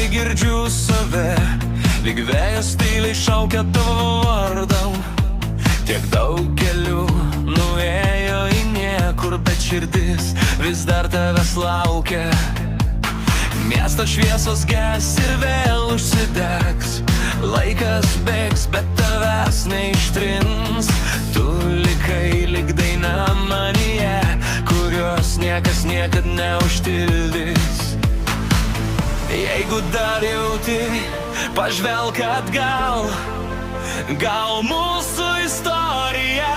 Girdžiu save, lyg vėjas tyliai šaukia tavo vardą. Tiek daug kelių nuėjo į niekur, bet širdis vis dar tavęs laukia. Miesto šviesos ges ir vėl užsidegs. Laikas bėgs, bet tavęs neištrins. Tu likai lyg daina manyje, kurios niekas niekad neužtildys. Jeigu dar jauti, pažvelk atgal. Gal mūsų istorija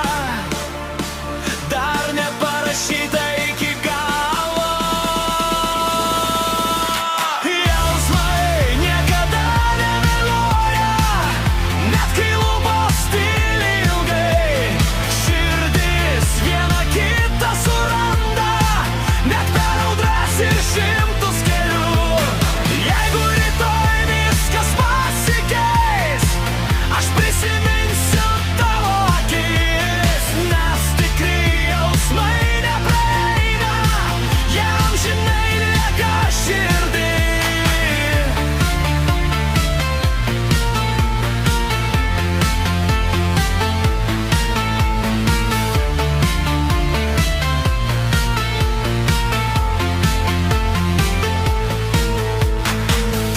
dar neparašyta iki galo. Jausmai niekada nevėluoja, net kai lūpos tyli ilgai. Širdis viena kitą suranda, net per audras ir šimtus kelių. Jeigu rytoj viskas pasikeis, aš prisiminsiu tavo akis, nes tikri jausmai nepraeina, jie amžinai lieka širdį.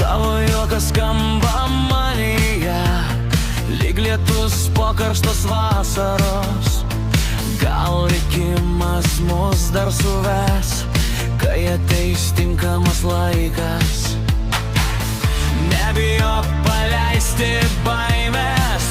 Tavo juokas skamba manyje, lyg lietus po karštos vasaros. Gal likimas mus dar suves, kai ateis tinkamas laikas. Nebijok paleisti baimės,